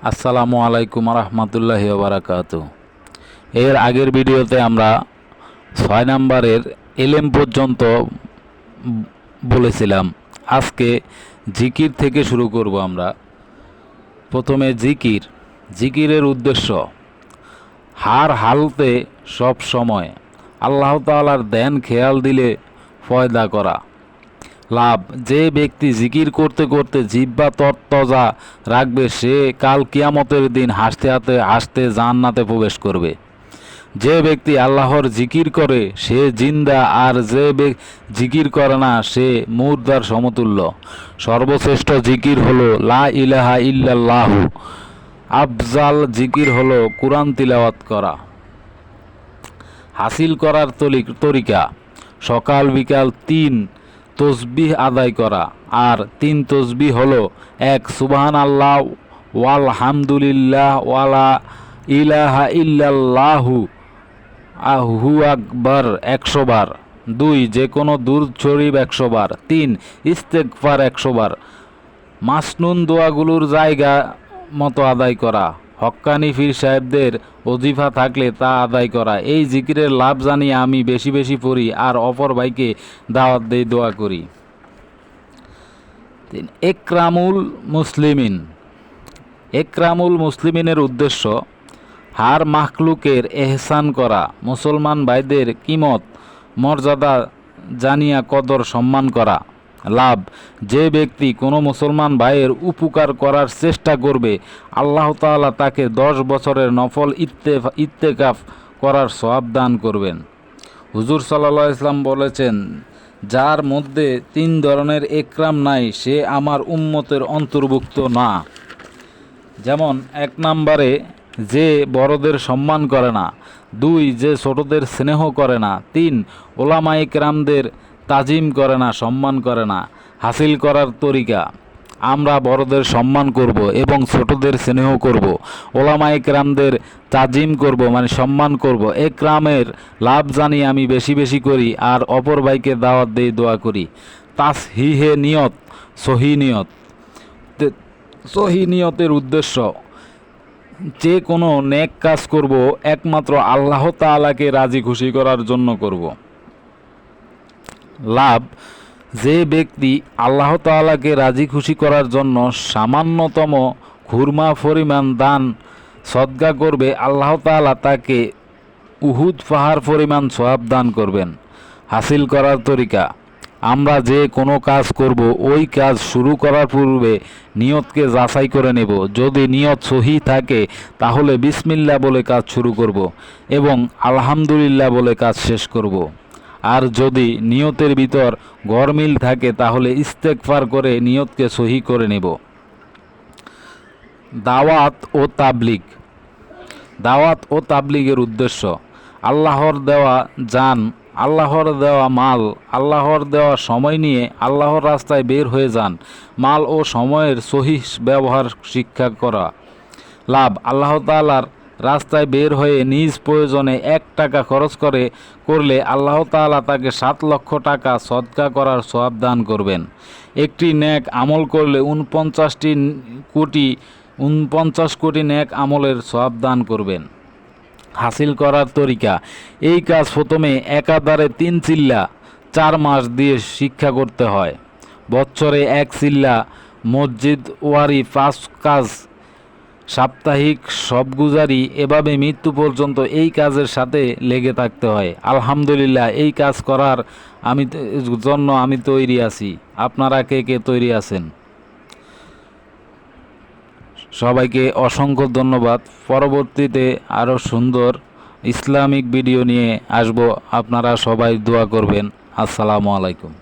আসসালামু আলাইকুম রহমতুল্লাহি ওয়া বারাকাতুহু। এর আগের ভিডিওতে আমরা 6 নম্বরের এলেম পর্যন্ত বলেছিলাম। আজকে জিকির থেকে শুরু করব আমরা। প্রথমে জিকিরের উদ্দেশ্য হার হালতে সব সময় আল্লাহ তাআলার ধ্যান খেয়াল দিলে ফয়দা করা। লাভ, যে ব্যক্তি জিকির করতে করতে জিহ্বা তরতাজা রাখবে সে কাল কিয়ামতের দিন হাসতে হাসতে জান্নাতে প্রবেশ করবে। যে ব্যক্তি আল্লাহর জিকির করে সে জিন্দা, আর যে জিকির করে না সে মুর্দার সমতুল্য। সর্বশ্রেষ্ঠ জিকির হলো লা ইলাহা ইল্লাল্লাহু। আফজাল জিকির হলো কুরআন তিলাওয়াত করা। হাসিল করার তরিকা সকাল বিকাল 3 তসবিহ আদায় করা। আর 3 তসবিহ হলো 1 সুবহানাল্লাহ ওয়াল হামদুলিল্লাহ ওয়ালা ইলাহা ইল্লাল্লাহু আহু আকবার 100 বার। 2 যে কোনো দুরূদ শরীফ 100 বার। 3 ইস্তেগফার 100 বার। মাসনুন দোয়াগুলোর জায়গা মতো আদায় করা। হক্কানি পীর সাহেবদের ওজিফা থাকলে তা আদায় করা। এই জিকিরের লাভ জানিয়ে আমি বেশি বেশি পড়ি আর অপর ভাইকে দাওয়াত দেই, দোয়া করি। একরামুল মুসলিমিনের উদ্দেশ্য হার মাখলুকের এহসান করা, মুসলমান ভাইদের কিমত মর্যাদা জানিয়া কদর সম্মান করা। লাভ, যে ব্যক্তি কোনো মুসলমান ভাইয়ের উপকার করার চেষ্টা করবে আল্লাহ তাআলা তাকে 10 বছরের নফল ইত্তেকাফ করার সওয়াব দান করবেন। হুজুর সাল্লাল্লাহু আলাইহি ওয়াসাল্লাম বলেছেন, যার মধ্যে 3 ধরনের একরাম নাই সে আমার উম্মতের অন্তর্ভুক্ত না। যেমন 1 নম্বরে যে বড়দের সম্মান করে না, 2 যে ছোটদের স্নেহ করে না, 3 ওলামায়ে কেরামদের তাজিম করে না, সম্মান করে না। হাসিল করার তরিকা আমরা বড়দের সম্মান করব এবং ছোটদের স্নেহ করব, ওলামায়ে কেরামদের তাজিম করব মানে সম্মান করব। একরামের লাভ জানি আমি বেশি বেশি করি আর অপর ভাইকে দাওয়াত দেই, দোয়া করি। তাসহিহে নিয়ত, সহি নিয়তের উদ্দেশ্য যে কোনো নেক কাজ করব একমাত্র আল্লাহ তাআলাকে রাজি খুশি করার জন্য করব। লাভ, যে ব্যক্তি আল্লাহ তাআলাকে রাজি খুশি করার জন্য সামান্যতম খুরমা পরিমাণ দান সদকা করবে আল্লাহ তাআলা তাকে উহুদ পাহাড় পরিমাণ সওয়াব দান করবেন। হাসিল করার তরিকা আমরা যে কোনো কাজ করব ওই কাজ শুরু করার পূর্বে নিয়তকে যাচাই করে নেব। যদি নিয়ত সহি থাকে তাহলে বিসমিল্লাহ বলে কাজ শুরু করব এবং আলহামদুলিল্লাহ বলে কাজ শেষ করব। আর যদি নিয়তের ভিতর গরমিল থাকে তাহলে ইস্তেগফার করে নিয়তকে সহি করে নেব। দাওয়াত ও তাবলীগের উদ্দেশ্য আল্লাহর দেওয়া জান, আল্লাহর দেওয়া মাল, আল্লাহর দেওয়া সময় নিয়ে আল্লাহর রাস্তায় বের হয়ে যান। মাল ও সময়ের সহিহ ব্যবহার শিক্ষা করা। লাভ, আল্লাহ তাআলার রাস্তায় বের হয়ে নিজ প্রয়োজনে 1 টাকা খরচ করলে আল্লাহ তাআলা তাকে 7 লক্ষ টাকা সদকা করার সওয়াব দান করবেন। একটি নেক আমল করলে 49 কোটি নেক আমলের সওয়াব দান করবেন। হাসিল করার তরিকা এই কাজ প্রথমে একাধারে 3 চিল্লা 4 মাস দিয়ে শিক্ষা করতে হয়। বছরে 1 চিল্লা মসজিদ ওয়ারি 5 কাজ, সাপ্তাহিক সবগুজারি, এভাবে মৃত্যু পর্যন্ত এই কাজের সাথে লেগে থাকতে হয়। আলহামদুলিল্লাহ, এই কাজ করার জন্য আমি তৈরি আছি। আপনারা কে কে তৈরি আছেন? সবাইকে অসংখ্য ধন্যবাদ। পরবর্তীতে আরও সুন্দর ইসলামিক ভিডিও নিয়ে আসব, আপনারা সবাই দোয়া করবেন। আসসালামু আলাইকুম।